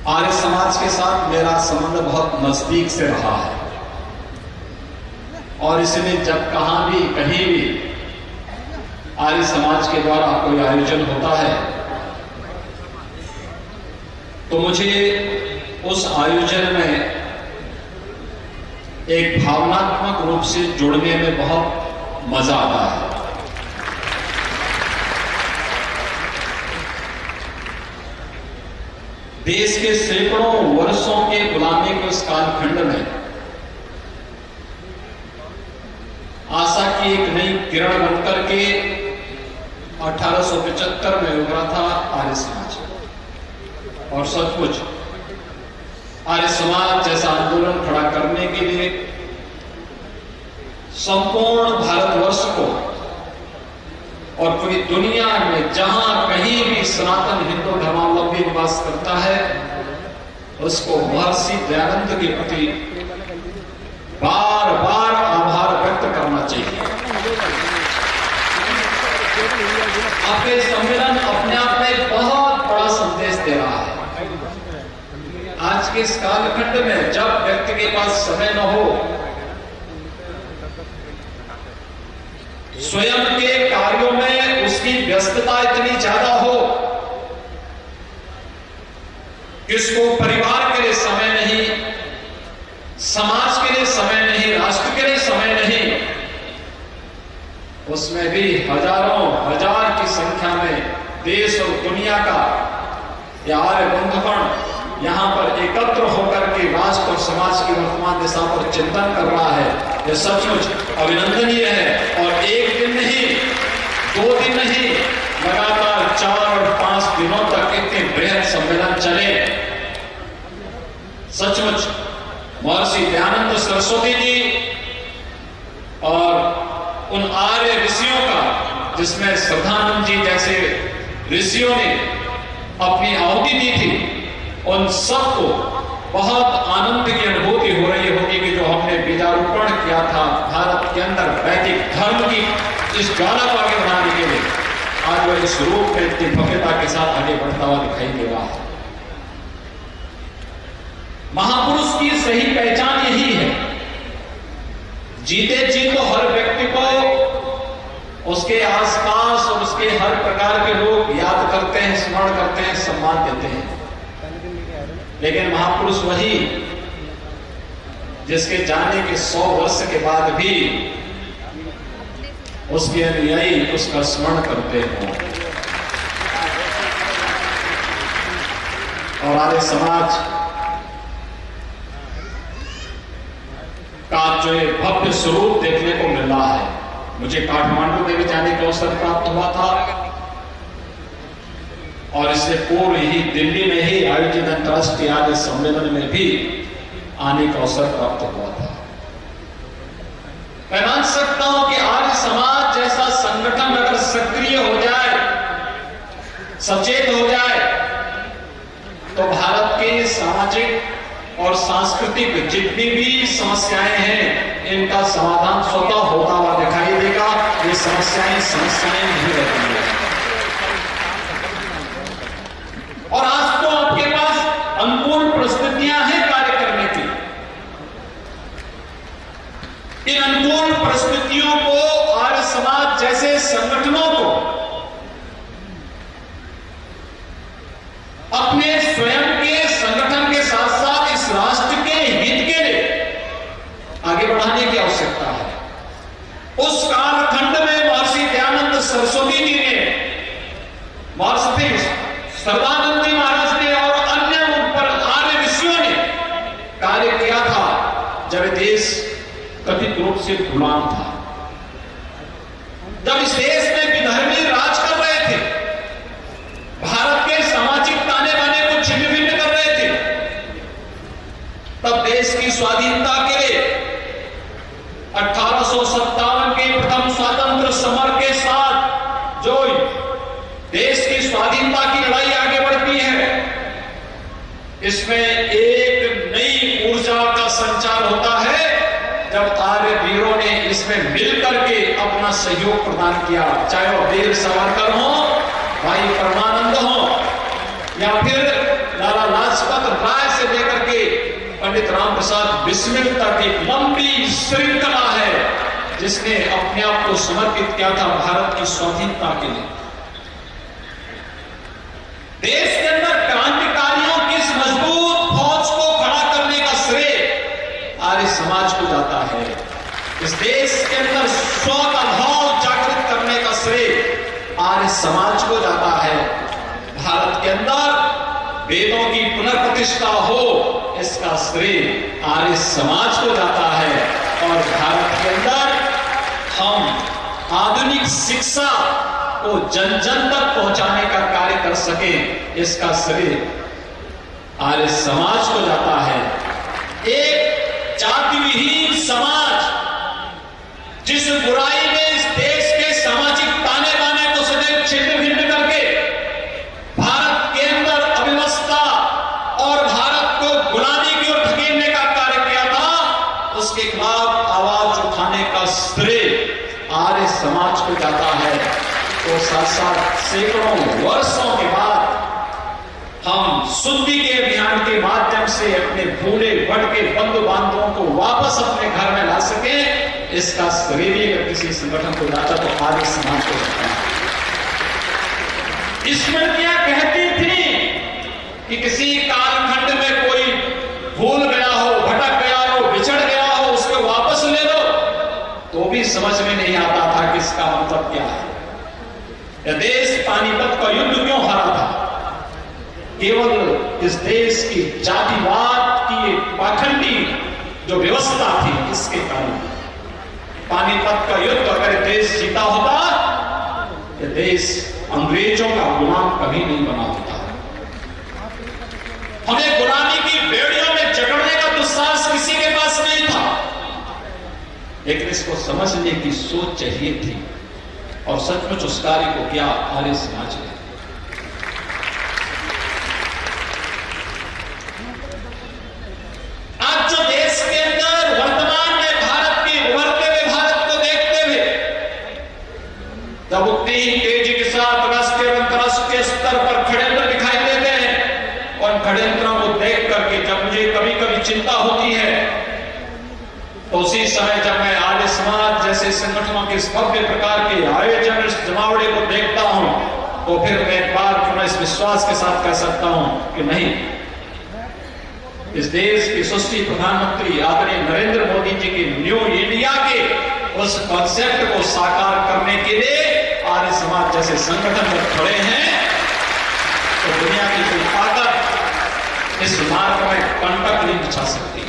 आर्य समाज के साथ मेरा संबंध बहुत नजदीक से रहा है और इसलिए जब कहीं भी आर्य समाज के द्वारा कोई आयोजन होता है तो मुझे उस आयोजन में एक भावनात्मक रूप से जुड़ने में बहुत मजा आता है। देश के सैकड़ों वर्षों के गुलामी के उस कालखंड में आशा की एक नई किरण बनकर के 1875 में उभरा था आर्य समाज और सचमुच आर्य समाज जैसा आंदोलन खड़ा करने के लिए संपूर्ण भारतवर्ष को और पूरी दुनिया में जहां कहीं भी सनातन हिंदू धर्मावलंबी निवास करता है उसको महर्षि दयानंद के प्रति बार बार आभार व्यक्त करना चाहिए। आपके सम्मेलन अपने आप में बहुत बड़ा संदेश दे रहा है। आज के इस कालखंड में जब व्यक्ति के पास समय न हो, स्वयं के कार्यों में उसकी व्यस्तता इतनी ज्यादा हो कि उसको परिवार के लिए समय नहीं, समाज के लिए समय नहीं, राष्ट्र के लिए समय नहीं, उसमें भी हजारों हजार की संख्या में देश और दुनिया का या आर्य बंधुगण यहां पर एकत्र होकर के राष्ट्र और समाज की वर्तमान दिशा पर चिंतन कर रहा है। यह सचमुच अभिनंदनीय है और एक दिन नहीं, 2 दिन नहीं, लगातार 4 और 5 दिनों तक इतने बृहद सम्मेलन चले। सचमुच महर्षि दयानंद सरस्वती जी और उन आर्य ऋषियों का, जिसमें श्रद्धानंद जी जैसे ऋषियों ने अपनी आहुति दी थी, उन सबको बहुत आनंद की अनुभूति हो रही होगी कि जो हमने बीजारोपण किया था भारत के अंदर वैदिक धर्म की इस ज्वाला को आगे बढ़ाने के लिए, आज वह इस रूप में इतनी भव्यता के साथ आगे बढ़ता हुआ दिखाई दे रहा है। महापुरुष की सही पहचान यही है। जीते जी तो हर व्यक्ति को उसके आसपास और उसके हर प्रकार के लोग याद करते हैं, स्मरण करते हैं, सम्मान देते हैं, लेकिन महापुरुष वही जिसके जाने के 100 वर्ष के बाद भी उसके अनुयायी उसका स्मरण करते हैं। और आर्य समाज का जो ये भव्य स्वरूप देखने को मिल रहा है, मुझे काठमांडू में भी जाने का अवसर प्राप्त हुआ था और इससे पूर्व ही दिल्ली में ही आयोजित अंतर्राष्ट्रीय आर्य सम्मेलन में भी आने का अवसर प्राप्त हुआ था। मैं मान सकता हूं कि आर्य समाज जैसा संगठन अगर सक्रिय हो जाए, सचेत हो जाए, तो भारत के सामाजिक और सांस्कृतिक जितनी भी समस्याएं हैं इनका समाधान स्वतः होता हुआ दिखाई देगा। ये समस्याएं नहीं रहती हैं। और आज तो आपके पास अनुकूल परिस्थितियां हैं कार्य करने की। इन अनुकूल परिस्थितियों को आर्य समाज जैसे संगठनों को अपने स्वयं के संगठन के साथ साथ इस राष्ट्र के हित के लिए आगे बढ़ाने की आवश्यकता है। उस कालखंड में महर्षि दयानंद सरस्वती जी ने, महर्षि श्रद्धानंद जी महाराज ने और अन्य उन पर आर्य ऋषियों ने कार्य किया था जब देश कथित रूप से गुलाम था, जब इस देश में विधर्मी राज कर रहे थे, भारत के सामाजिक ताने बाने को छिन्न भिन्न कर रहे थे, तब देश की स्वाधीनता के लिए 1857 के प्रथम स्वातंत्र समर के साथ जो देश की स्वाधीनता की लड़ाई आगे बढ़ती है, इसमें एक नई ऊर्जा का संचार होता है जब आर्य वीरों ने इसमें मिलकर के अपना सहयोग प्रदान किया। चाहे वो वीर सावरकर हो, भाई परमानंद हो या फिर लाला लाजपत पंडित राम प्रसाद बिस्मिल तक एक लंबी श्रृंखला है जिसने अपने आप को समर्पित किया था भारत की स्वाधीनता के लिए। देश के अंदर क्रांतिकारियों की इस मजबूत फौज को खड़ा करने का श्रेय आर्य समाज को जाता है। इस देश के अंदर स्व का भाव जागृत करने का श्रेय आर्य समाज को जाता है। भारत के अंदर वेदों की पुनर्प्रतिष्ठा हो, इसका श्रेय आर्य समाज को जाता है। और भारत के अंदर हम आधुनिक शिक्षा को जन जन तक पहुंचाने का कार्य कर सके, इसका श्रेय आर्य समाज को जाता है। एक जाति विहीन समाज जिस बुराई में इस देश के सामाजिक ताने बाने को सदैव छिन्न भिन्न करके भारत के अंदर अव्यवस्था और भारत को गुलामी की ओर धकेलने का कार्य किया था, उसके खिलाफ आवाज उठाने का श्रेय आर्य समाज को जाता है। तो साथ साथ सैकड़ों वर्षों के बाद हम शुद्धि के अभियान के माध्यम से अपने बूढ़े भटके बंधु बांधवों को वापस अपने घर में ला सके, इसका श्रेय भी अगर किसी संगठन को जाता तो आर्य समाज को जाता है। स्मृतियां कहती थी कि किसी कालखंड में कोई भूल गया हो, भटक गया हो, बिछड़ गया हो, उसको वापस ले लो, तो भी समझ में नहीं आता था कि इसका मतलब क्या है। यह देश पानीपत का युद्ध क्यों हारा था? केवल इस देश की जातिवाद की एक पाखंडी जो व्यवस्था थी, इसके कारण। पानीपत का युद्ध अगर देश जीता होता, यह देश अंग्रेजों का गुलाम कभी नहीं बना होता। हमें गुलामी की बेड़ियों में जकड़ने का दुस्साहस किसी के पास नहीं था, लेकिन इसको समझने की सोच चाहिए थी और सचमुच उस कार्य को किया आर्य समाज ने। आज जो देश के अंदर वर्तमान में भारत की उभरते हुए भारत को देखते हुए जब उतनी ही तेजी के साथ राष्ट्रीय और अंतर्राष्ट्रीय स्तर पर षड्यंत्र दिखाई देते हैं, और षड्यंत्रों को देख करके जब मुझे कभी कभी चिंता होती है, तो उसी समय जब मैं आर्य समाज जैसे संगठनों के भव्य प्रकार के आयोजन इस जमावड़े को देखता हूं, तो फिर मैं एक बार पुनः इस विश्वास के साथ कह सकता हूं कि नहीं, इस देश के यशस्वी प्रधानमंत्री आदरणीय नरेंद्र मोदी जी के न्यू इंडिया के उस कॉन्सेप्ट को साकार करने के लिए आर्य समाज जैसे संगठन में खड़े हैं, तो दुनिया की कोई ताकत इस मार्ग में कंटक नहीं बिछा सकती।